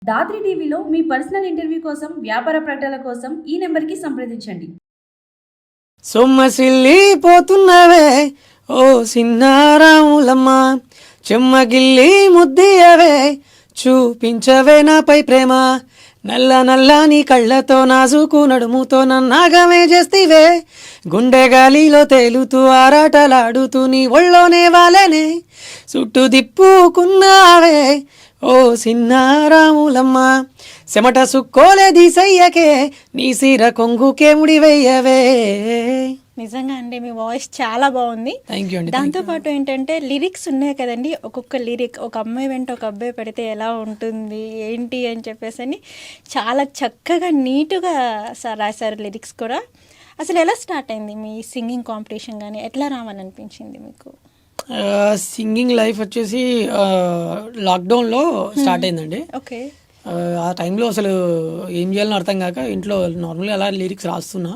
దాత్రి టీవీలో మీ personal interview కోసం వ్యాపార ప్రకటనల కోసం ఈ నెంబర్కి సంప్రదించండి. సొమ్మసిల్లిపోతున్నవే ఓ సిన్నారాములమ్మ, చెమ్మగిల్లి ముద్దియవే చూపించవే నాపై ప్రేమ, నల్ల నల్లని కళ్ళతో నాజుకు నడుముతో నన్నాగమే చేస్తివే, గుండె గాలిలో తేలుతూ ఆరాటలాడుతూ నీ ఒళ్ళోనే వాలేనే, చుట్టూ దిప్పుకున్నావే ఓ సిన్నారాములమ్మ, చెమట సుక్కోలే దీసయ్యకే నీ సీర కొంగుకే ముడివెయ్యవే. నిజంగా అండి మీ వాయిస్ చాలా బాగుంది. థ్యాంక్ యూ అండి. దాంతోపాటు ఏంటంటే లిరిక్స్ ఉన్నాయి కదండి, ఒక్కొక్క లిరిక్ ఒక అమ్మాయి వెంట ఒక అబ్బాయి పెడితే ఎలా ఉంటుంది ఏంటి అని చెప్పేసి అని చాలా చక్కగా నీట్గా రాశారు లిరిక్స్ కూడా. అసలు ఎలా స్టార్ట్ అయింది మీ సింగింగ్ కాంపిటీషన్, కానీ ఎట్లా రావాలనిపించింది మీకు? సింగింగ్ లైఫ్ వచ్చేసి లాక్డౌన్లో స్టార్ట్ అయిందండి. ఓకే. ఆ టైంలో అసలు ఏం చేయాలని అర్థం కాక ఇంట్లో నార్మల్గా అలా లిరిక్స్ రాస్తున్నా,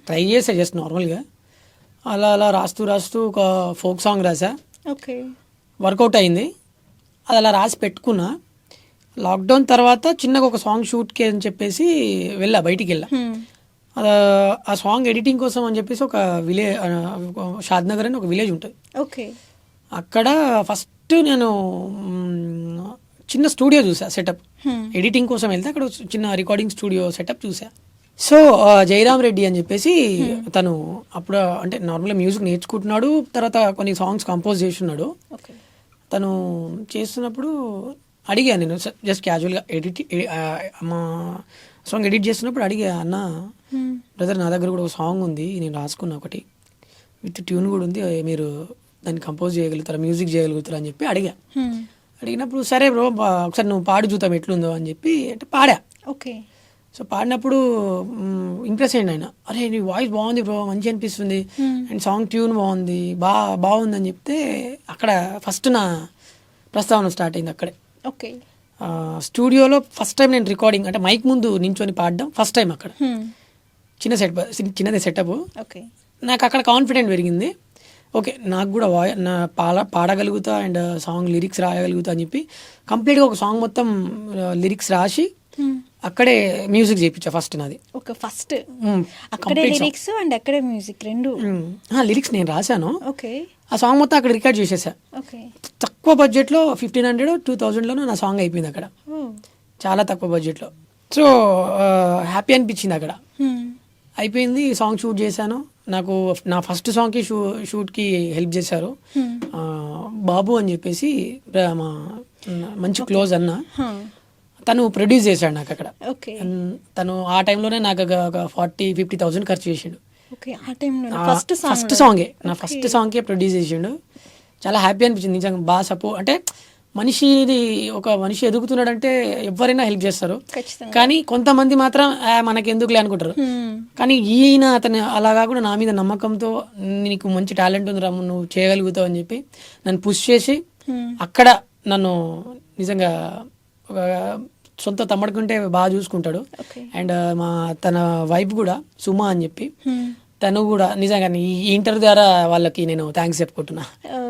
ట్రై చేసా జస్ట్ నార్మల్గా అలా అలా రాస్తూ రాస్తూ ఒక ఫోక్ సాంగ్ రాసా. ఓకే. వర్కౌట్ అయింది, అది అలా రాసి పెట్టుకున్నా. లాక్డౌన్ తర్వాత చిన్నగా ఒక సాంగ్ షూట్కి అని చెప్పేసి బయటికి వెళ్ళా. ఆ సాంగ్ ఎడిటింగ్ కోసం అని చెప్పేసి ఒక విలేజ్, షాద్నగర్ అని ఒక విలేజ్ ఉంటుంది. ఓకే. అక్కడ ఫస్ట్ నేను చిన్న స్టూడియో చూసా సెటప్, ఎడిటింగ్ కోసం వెళ్తే అక్కడ చిన్న రికార్డింగ్ స్టూడియో సెటప్ చూసా. సో జయరామ్ రెడ్డి అని చెప్పేసి తను అప్పుడు అంటే నార్మల్గా మ్యూజిక్ నేర్చుకుంటున్నాడు, తర్వాత కొన్ని సాంగ్స్ కంపోజ్ చేస్తున్నాడు. తను చేస్తున్నప్పుడు అడిగా నేను జస్ట్ క్యాజువల్గా మా సాంగ్ ఎడిట్ చేస్తున్నప్పుడు అడిగా, అన్న బ్రదర్ నా దగ్గర కూడా ఒక సాంగ్ ఉంది, నేను రాసుకున్నా ఒకటి విత్ ట్యూన్ కూడా ఉంది, మీరు దాన్ని కంపోజ్ చేయగలుగుతారా, మ్యూజిక్ చేయగలుగుతారా అని చెప్పి అడిగినప్పుడు సరే బ్రో ఒకసారి నువ్వు పాడు చూద్దాం ఎట్లుందో అని చెప్పి అంటే పాడా. ఓకే. సో పాడినప్పుడు ఇంప్రెస్ అయ్యండి ఆయన, అరే నీ వాయిస్ బాగుంది బ్రో, మంచి అనిపిస్తుంది అండ్ సాంగ్ ట్యూన్ బాగుంది, బాగుంది అని చెప్తే అక్కడ ఫస్ట్ నా ప్రస్తావన స్టార్ట్ అయింది అక్కడే. ఓకే. స్టూడియోలో ఫస్ట్ టైం నేను రికార్డింగ్ అంటే మైక్ ముందు నించొని పాడడం ఫస్ట్ టైం అక్కడ. చిన్నదే సెటప్. ఓకే. నాకు అక్కడ కాన్ఫిడెంట్ పెరిగింది. ఓకే నాకు కూడా పాడగలుగుతా అండ్ సాంగ్ లిరిక్స్ రాయగలుగుతా అని చెప్పి కంప్లీట్గా ఒక సాంగ్ మొత్తం లిరిక్స్ రాసి అక్కడే మ్యూజిక్ చేయించా ఫస్ట్ నాది. ఓకే. ఫస్ట్ అక్కడే లిరిక్స్ అండ్ అక్కడే మ్యూజిక్ రెండు. లిరిక్స్ నేను రాశాను. ఓకే. ఆ సాంగ్ మొత్తం అక్కడ రికార్డ్ చేసేసా. ఓకే. తక్కువ బడ్జెట్లో 1500 2000లోనూ నా సాంగ్ అయిపోయింది అక్కడ, చాలా తక్కువ బడ్జెట్లో. సో హ్యాపీ అనిపించింది అక్కడ. అయిపోయింది, సాంగ్ షూట్ చేశాను. నాకు నా ఫస్ట్ సాంగ్కి షూట్కి హెల్ప్ చేశారు బాబు అని చెప్పేసి, మా మంచి క్లోజ్ అన్న, తను ప్రొడ్యూస్ చేశాడు నాకు అక్కడ. తను ఆ టైంలోనే నాకు ఒక 40,000-50,000 ఖర్చు చేసిండు. ఫస్ట్ సాంగే నా ఫస్ట్ సాంగ్కే ప్రొడ్యూస్ చేసిండు. చాలా హ్యాపీ అనిపించింది నిజంగా. బాగా సపోర్ట్ అంటే ఒక మనిషి ఎదుగుతున్నాడంటే ఎవరైనా హెల్ప్ చేస్తారు, కానీ కొంతమంది మాత్రం మనకి ఎందుకులే అనుకుంటారు. కానీ ఈయన అతను అలా కాకుండా నా మీద నమ్మకంతో నీకు మంచి టాలెంట్ ఉంది రా, నువ్వు చేయగలుగుతావు అని చెప్పి నన్ను పుష్ చేసి అక్కడ నన్ను నిజంగా ఒక సొంత తమ్ముడుకుంటే బాగా చూసుకుంటాడు. అండ్ తన వైఫ్ కూడా సుమా అని చెప్పి, తను కూడా నిజంగా ఈ ఇంటర్వ్యూ ద్వారా వాళ్ళకి నేను థ్యాంక్స్ చెప్పుకుంటున్నా.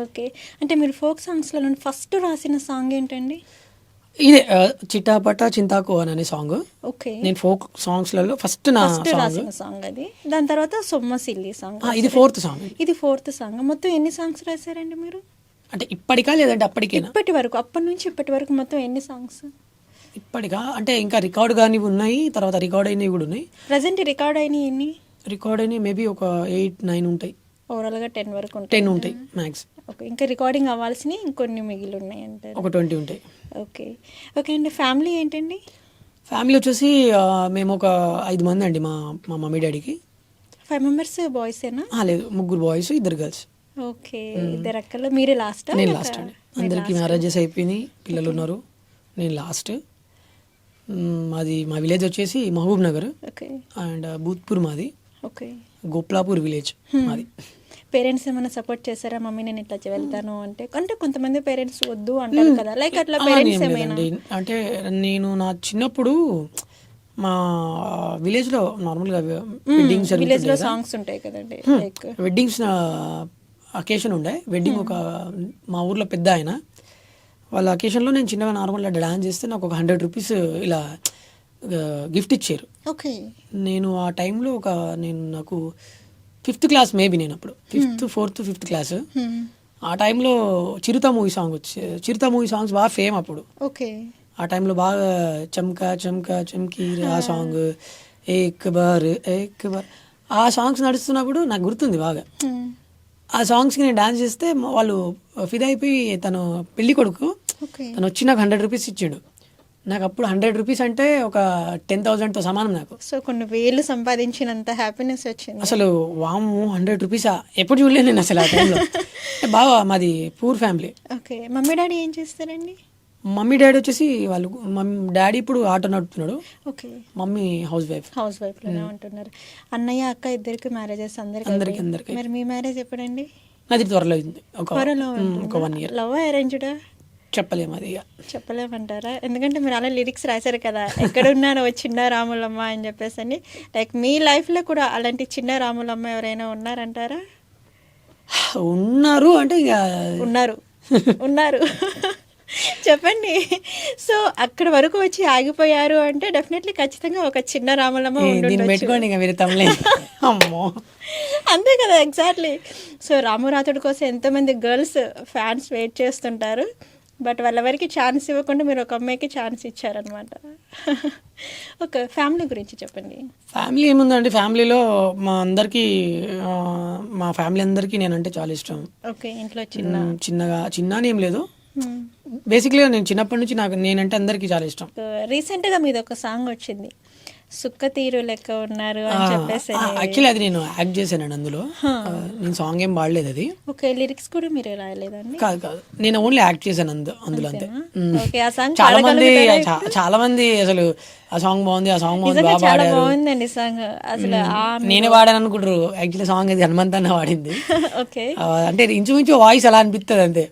ఓకే. అంటే మీరు ఫోక్ సాంగ్స్లో ఫస్ట్ రాసిన సాంగ్ ఏంటండి? ఇదే చిటాపట చింతాకు అనే సాంగ్. ఓకే. నేను ఫోక్ సాంగ్స్లలో ఫస్ట్ రాసిన సాంగ్ అది. దాని తర్వాత సొమ్మసిల్లి సాంగ్, ఇది ఫోర్త్ సాంగ్. ఇది ఫోర్త్ సాంగ్. మొత్తం ఎన్ని సాంగ్స్ రాశారండి మీరు? అంటే ఇప్పటికా లేదంటే అప్పటికేనా? ఇప్పటి వరకు, అప్పటి నుంచి ఇప్పటి వరకు మొత్తం ఎన్ని సాంగ్స్? ఇప్పటికా అంటే ఇంకా రికార్డ్ కానీ ఉన్నాయి, తర్వాత రికార్డ్ అయినవి కూడా ఉన్నాయి. ప్రజెంట్ రికార్డ్ అయినవి ఎన్ని? రికార్డ్ అయినవి మేబీ ఒక 8-9 ఉంటాయి. ఓవరాల్గా 10 వరకు 10 ఉంటాయి మ్యాక్స్. ఓకే. ఇంకా రికార్డింగ్ అవ్వాల్సినవి ఇంకొన్ని మిగిలి ఉన్నాయి అంటారు? ఒక 20 ఉంటాయి. ఓకే. ఓకే అండి. ఫ్యామిలీ ఏంటండి? ఫ్యామిలీ వచ్చేసి మేము ఒక 5 మంది అండి. మా మమ్మీ డాడీకి 5 మెంబర్స్ బాయ్సేనా? లేదు, 3 బాయ్స్ 2 గర్ల్స్. ఓకే. 2 అక్కలు, మీరే లాస్ట్? నేను లాస్ట్ అండి. అందరికీ మ్యారేజెస్ అయిపోయినాయి, పిల్లలు ఉన్నారు, నేను లాస్ట్. మాది మా విలేజ్ వచ్చేసి మహబూబ్ నగర్ అండ్ భూత్పూర్ మాది. ఓకే. గోప్లాపూర్ విలేజ్ మాది. పేరెంట్స్ ఏమైనా సపోర్ట్ చేశారా? మమ్మీ నేను ఇట్లా వెళ్తాను అంటే కొంతమంది పేరెంట్స్ వద్దు అంటారు కదా, లైక్ అట్లా పేరెంట్స్ ఏమైనా? అంటే నేను నా చిన్నప్పుడు మా విలేజ్లో నార్మల్గా విలేజ్లో సాంగ్స్ ఉంటాయి కదండి, లైక్ వెడ్డింగ్స్ అకేషన్ ఉండే. వెడ్డింగ్ ఒక మా ఊర్లో పెద్ద ఆయన వాళ్ళ అకేషన్లో నేను చిన్నగా నార్మల్గా డాన్స్ చేస్తే నాకు ఒక 100 రూపీస్ ఇలా గిఫ్ట్ ఇచ్చారు. ఓకే. నేను ఆ టైంలో నాకు 5th క్లాస్ మేబీ, నేను అప్పుడు 5th 4th 5th క్లాస్. ఆ టైంలో చిరుత మూవీ సాంగ్ చిరుత మూవీ సాంగ్స్ బాగా ఫేమ్ అప్పుడు. ఓకే. ఆ టైంలో బాగా చమ్కా చమ్కా చమ్కీ ఆ సాంగ్, ఏక్ బార్ ఆ సాంగ్స్ నడుస్తున్నప్పుడు నాకు గుర్తుంది బాగా. ఆ సాంగ్స్కి నేను డాన్స్ చేస్తే వాళ్ళు ఫిదా అయిపోయి, తను పెళ్లి కొడుకు ఓకే. తను వచ్చి నాకు 100 రూపీస్ ఇచ్చిండు. నాకు అప్పుడు 100 రూపీస్ అంటే ఒక 10,000తో సమానం నాకు. సో కొన్ని వేలు సంపాదించినంత హ్యాపీనెస్ వచ్చింది. అసలు వాము 100 రూపీసా, ఎప్పుడు చూడలేదు నేను అసలు ఆ టైంలో. బాగా మాది poor family. Okay. Mummy daddy ఏం చేస్తారండి? మమ్మీ డాడీ వచ్చేసి డాడీ ఇప్పుడు ఆటో నడుపుతున్నాడు, okay. Mummy house wife. House wife లోనే ఉంటున్నారు. అన్నయ్య అక్క ఇద్దరికి మ్యారేజెస్ అందరికి. మరి మీ మ్యారేజ్ ఎప్పుడండి? నాది త్వరలో అయింది, త్వరలో ఒక 1 year. లవ్ అరేంజ్డా? చెప్పలేము అది ఇక. చెప్పలేమంటారా? ఎందుకంటే మీరు అలా లిరిక్స్ రాశారు కదా, ఎక్కడ ఉన్నారో చిన్న రాములమ్మ అని చెప్పేసి అని. లైక్ మీ లైఫ్లో కూడా అలాంటి చిన్న రాములమ్మ ఎవరైనా ఉన్నారంటారా? ఉన్నారు అంటే ఇక ఉన్నారు చెప్పండి. సో అక్కడ వరకు వచ్చి ఆగిపోయారు అంటే డెఫినెట్లీ ఖచ్చితంగా ఒక చిన్న రాములమ్మ దీన్ని పెట్టుకోండి ఇక మీరు తమలే. అమ్మో, అంతే కదా, ఎగ్జాక్ట్లీ. సో రామురాతుడి కోసం ఎంతోమంది గర్ల్స్ ఫ్యాన్స్ వెయిట్ చేస్తుంటారు, బట్ వాళ్ళెవరికి ఛాన్స్ ఇవ్వకుండా మీరు ఒక అమ్మాయికి ఛాన్స్ ఇచ్చారనమాట. ఒక ఫ్యామిలీ గురించి చెప్పండి. ఫ్యామిలీ ఏముందండి, ఫ్యామిలీలో మా ఫ్యామిలీ అందరికీ నేనంటే చాలా ఇష్టం. ఓకే. ఇంట్లో చిన్న అని ఏం లేదు, బేసిక్లీ నేను చిన్నప్పటి నుంచి నేనంటే అందరికీ చాలా ఇష్టం. రీసెంట్గా మీది ఒక సాంగ్ వచ్చింది, సుక్క తీరు లెక్క ఉన్నారు అని చెప్పేసి. యాక్చువల్లీ అది నేను యాక్ట్ చేశానండి అందులో, నేను సాంగ్ ఏం పాడలేదు అది. ఓకే. లిరిక్స్ కూడా మీరు రాయలేదండి? కాదు, నేను ఓన్లీ యాక్ట్ చేశాను అందులో అంతే. ఓకే. ఆ సాంగ్ చాలా మంది అసలు ఆ సాంగ్ బాగుంది, బాగా పాడారు. బాగుందండి సాంగ్. అసలు నేనే పాడాను అనుకుంటారు, యాక్చువల్లీ సాంగ్ అది హనుమంత్ అన్న పాడింది. ఓకే. అంటే ఇంచుమించు వాయిస్ అలా అనిపిస్తుంది అంతే.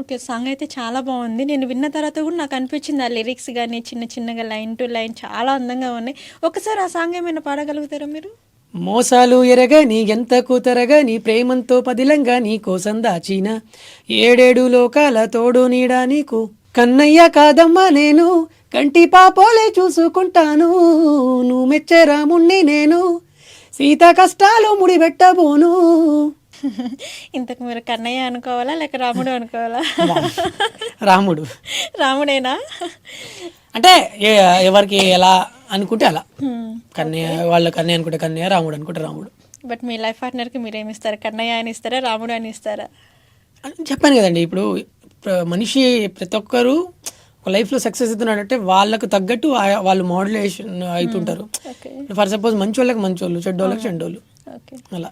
ఓకే. సాంగ్ అయితే చాలా బాగుంది. నేను విన్న తర్వాత కూడా నాకు అనిపించింది ఆ లిరిక్స్ కానీ చిన్నగా లైన్ టు లైన్ చాలా అందంగా ఉన్నాయి. ఒకసారి ఆ సాంగ్ ఏమైనా పాడగలుగుతారా మీరు? మోసాలు ఎరగా నీ ఎంత కూతరగా నీ ప్రేమంతో పదిలంగా నీ కోసం దాచిన 7 లోకాల తోడు నీడా నీకు కన్నయ్య కాదమ్మా నేను కంటి పాపోలే చూసుకుంటాను నువ్వు మెచ్చే రాముణ్ణి నేను సీత కష్టాలు ముడిపెట్టబోను. ఇంతకు మీరు కన్నయ్య అనుకోవాలా లేక రాముడు అనుకోవాలా? రాముడేనా? అంటే ఎవరికి ఎలా అనుకుంటే అలా. కన్నయ్య వాళ్ళ కన్నయ్య అనుకుంటే కన్నయ్య, రాముడు అనుకుంటే రాముడు. బట్ మీ లైఫ్ పార్ట్నర్కి మీరు ఏమి ఇస్తారు? కన్నయ్య అని ఇస్తారా, రాముడు అని ఇస్తారా? చెప్పాను కదండి, ఇప్పుడు మనిషి ప్రతి ఒక్కరు ఒక లైఫ్లో సక్సెస్ అవుతున్నాడంటే వాళ్ళకు తగ్గట్టు వాళ్ళు మోడ్యులేషన్ అవుతుంటారు. ఫర్ సపోజ్ మంచి వాళ్ళకి మంచోళ్ళు, చెడ్డోళ్ళకి చెడ్డోళ్ళు, అలా.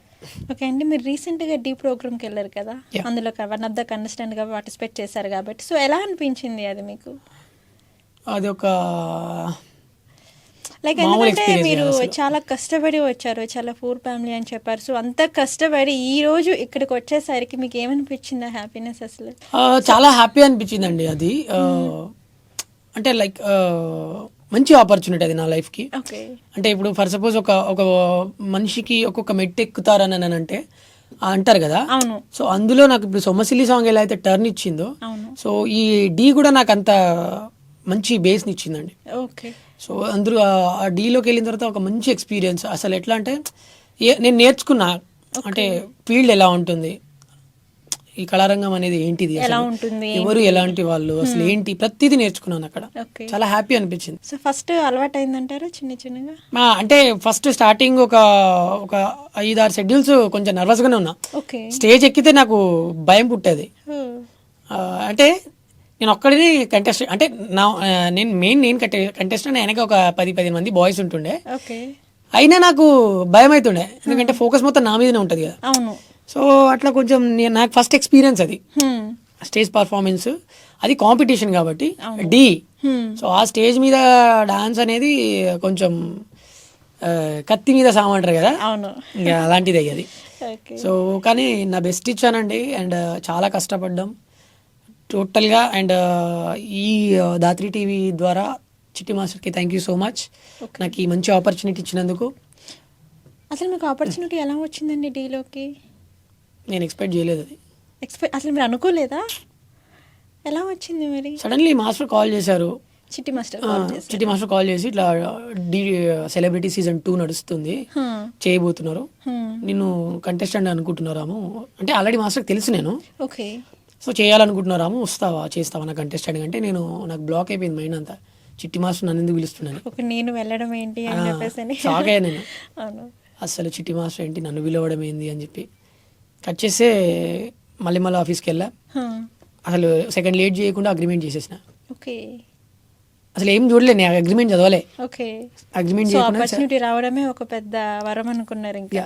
ఓకే అండి. మీరు రీసెంట్గా డీ ప్రోగ్రామ్కి వెళ్ళారు కదా, అందులో వన్ ఆఫ్ ద కంటెస్టెంట్గా పార్టిసిపేట్ చేశారు కాబట్టి, సో ఎలా అనిపించింది అది మీకు? అది ఒక లైక్ ఎందుకంటే మీరు చాలా కష్టపడి వచ్చారు, చాలా పూర్ ఫ్యామిలీ అని చెప్పారు. సో అంత కష్టపడి ఈ రోజు ఇక్కడికి వచ్చేసరికి మీకు ఏమనిపించింది ఆ హ్యాపీనెస్? అసలు చాలా హ్యాపీ అనిపించింది అండి అది. అంటే లైక్ మంచి ఆపర్చునిటీ అది నా లైఫ్కి. అంటే ఇప్పుడు ఫర్ సపోజ్ ఒక మనిషికి ఒక్కొక్క మెట్టు ఎక్కుతారని అంటే అంటారు కదా. సో అందులో నాకు ఇప్పుడు సొమ్మసిల్లి సాంగ్ ఎలా అయితే టర్న్ ఇచ్చిందో, సో ఈ డీ కూడా నాకు అంత మంచి బేస్ని ఇచ్చిందండి. సో అందులో ఆ డీలోకి వెళ్ళిన తర్వాత ఒక మంచి ఎక్స్పీరియన్స్. అసలు ఎట్లా అంటే నేను నేర్చుకున్నా, అంటే ఫీల్డ్ ఎలా ఉంటుంది, ఈ కళారంగం అనేది ఏంటిది, ఎవరు ఎలాంటి వాళ్ళు, అసలు ఏంటి, ప్రతిదీ నేర్చుకున్నాను అక్కడ. చాలా హ్యాపీ అనిపించింది. సో ఫస్ట్ అలవాటు అయిందంటారా చిన్నగా? అంటే ఫస్ట్ స్టార్టింగ్ ఒక 5-6 షెడ్యూల్స్ కొంచెం నర్వస్ గానే ఉన్నా. స్టేజ్ ఎక్కితే నాకు భయం పుట్టేది. అంటే నేను ఒక్కడిని కంటెస్టెంట్, అంటే నేను కంటెస్టెంట్, వెనక ఒక 10 మంది బాయ్స్ ఉంటుండే. అయినా నాకు భయం అవుతుండే, ఎందుకంటే ఫోకస్ మొత్తం నా మీదనే ఉంటుంది కదా. సో అట్లా కొంచెం నాకు ఫస్ట్ ఎక్స్పీరియన్స్ అది, స్టేజ్ పర్ఫార్మెన్స్, అది కాంపిటీషన్ కాబట్టి డి. సో ఆ స్టేజ్ మీద డాన్స్ అనేది కొంచెం కత్తి మీద సామంటారు కదా, ఇంకా అలాంటిది అది. సో కానీ నా బెస్ట్ ఇచ్చానండి, అండ్ చాలా కష్టపడ్డాం టోటల్గా. అండ్ ఈ దాత్రి టీవీ ద్వారా చిట్టి మాస్టర్కి థ్యాంక్ యూ సో మచ్, నాకు ఈ మంచి ఆపర్చునిటీ ఇచ్చినందుకు. అసలు మీకు ఆపర్చునిటీ ఎలా వచ్చిందండి డీలోకి? నేను ఎక్స్పెక్ట్ చేయలేదు అది. అసలు మీరు అనుకోలేదా? ఎలా వచ్చింది మరి? సడన్లీ మాస్టర్ కాల్ చేశారు. చిట్టి మాస్టర్ కాల్ చేశారు. చిట్టి మాస్టర్ కాల్ చేసి ఇట్లా సెలబ్రిటీ సీజన్ 2 నడుస్తుంది, చేయబోతున్నారు, నిన్ను కంటెస్టెంట్ అనుకుంటున్నారాము అంటే ఆల్రెడీ మాస్టర్కి తెలుసు నేను. ఓకే. సో చేయాలనుకుంటున్నారాము, వస్తావా చేస్తావా నా కంటెస్టెంట్ అంటే నేను నాకు బ్లాక్ అయిపోయింది మైండ్ అంతా. చిట్టి మాస్టర్ నన్ను ఎందుకు పిలుస్తున్నాను, ఒక నేను వెళ్ళడం ఏంటి అని చెప్పేసి షాక్ అయ్యా నేను. అవును. అసలు చిట్టి మాస్టర్ ఏంటి నన్ను పిలవడం ఏంది అని చెప్పి కట్ చేస్తే మళ్ళీ ఆఫీస్కి వెళ్ళా. అసలు సెకండ్ లేట్ చేయకుండా అగ్రిమెంట్ చేసేసిన. ఓకే. అసలు ఏం చూడలే, నేను అగ్రిమెంట్ చదవలే. ఓకే. అగ్రిమెంట్ సో చేయకుండా ఆపర్చునిటీ రావడమే ఒక పెద్ద వరం అనుకున్నారు ఇంకా.